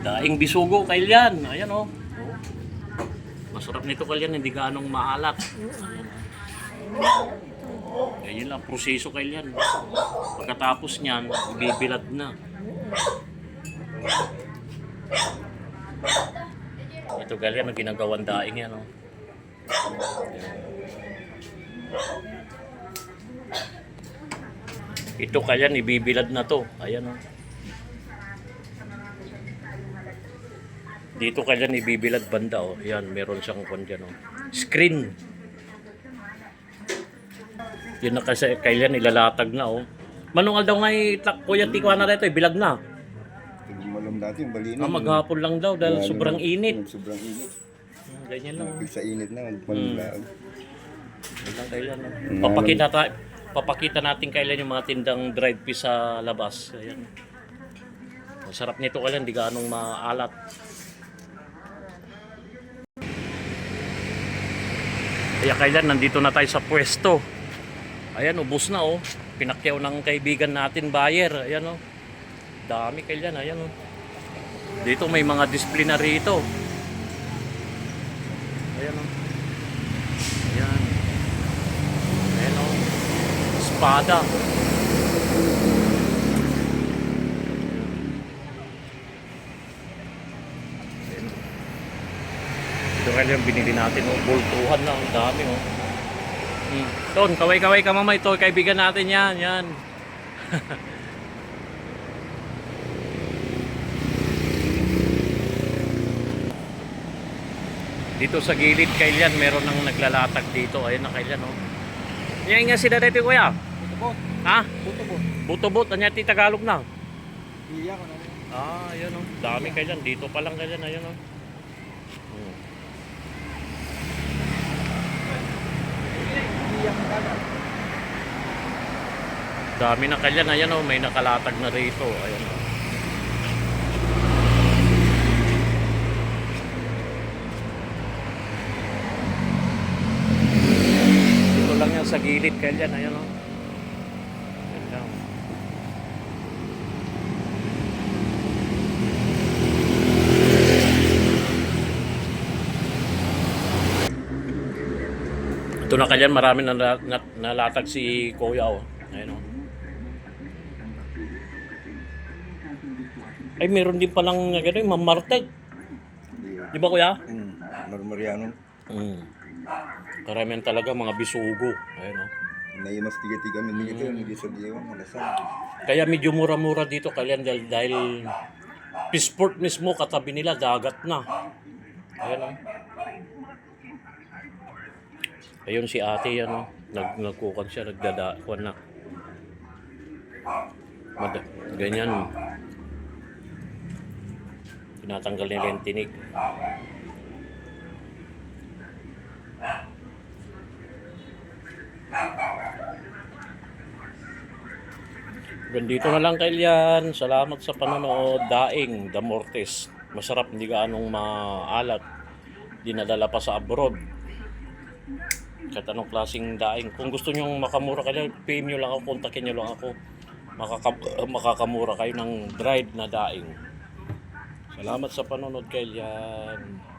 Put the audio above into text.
Daing bisugo, Kailyan. Ayan o. Oh. Masarap nito, Kailyan. Hindi ganong maalat. Ayan lang, proseso, Kailyan. Pagkatapos niyan, ibibilad na. Ito, Kailyan, ang ginagawang daing yan. Oh. Ito, Kailyan, ibibilad na to. Ayan o. Oh. Dito Kailyan ibibilad banda oh. Yan, meron siyang kon diyan oh. Screen. Yun na kasi Kailyan ilalatag na oh. Manungal daw ngay Kuya Tikwa na rito, bilag na. Hindi mo alam dati yung balino. Maghapon lang daw dahil sobrang init. Sobrang init. Ganyan lang. Sa init na, magpanulag. Ganyan Kailyan. Papakita natin Kailyan yung mga tindang dried fish sa labas. Ayan. Masarap nito Kailyan, di ganong maalat. Kaya Kailyan, nandito na tayo sa pwesto. Ayan, ubos na oh. Pinakyaw ng kaibigan natin, buyer. Ayan oh. Dami Kailyan, ayan oh. Dito may mga display na rito. Ayan oh. Ayan. Ayan oh. Espada. Ito Kailyan, binili natin oh. Boltuhan na, ang dami oh. Ton, kaway-kaway ka mama, ito kaibigan natin yan, yan. Dito sa gilid Kailyan, meron nang naglalatag dito. Ayun na Kailyan oh. Yan nga sila dito kuya. Butobot. Ha? Butobot. Butobot, anya ti Tagalog na. Iya ko na. Ayun oh. Dami Kailyan, dito pa lang Kailyan, ayun oh. Dami na Kailyan, ayan oh, may nakalatag na rito, ayan oh. Dito lang yan sa gilid Kailyan, ayan oh. Ayan lang. Ito na Kailyan, marami na nalatag si Kuya oh. Ayan oh. Ay, meron din palang gano'n, mamarteg. Di ba Kuya? Marmariano. Karamihan talaga mga bisugo. Ayan oh. May mas tigati kami, hindi ito, hindi sa diyo, malasan. Kaya medyo mura-mura dito Kailyan dahil Fishport mismo katabi nila, dagat na. Ayan oh. Ayun si ate yan oh. Nagkukan siya, nagdadakuan na. Ganyan. Tinatanggal nila yung tinik. Ganito na lang Kailyan. Salamat sa panonood. Daing, Damortes. Masarap, hindi gaanong maalat. Dinadala pa sa abroad. Kahit anong klaseng daing. Kung gusto nyo makamura Kailyan, PM nyo lang ako, kontakin nyo lang ako. Makakamura kayo ng dried na daing. Salamat sa panonood Kailyan.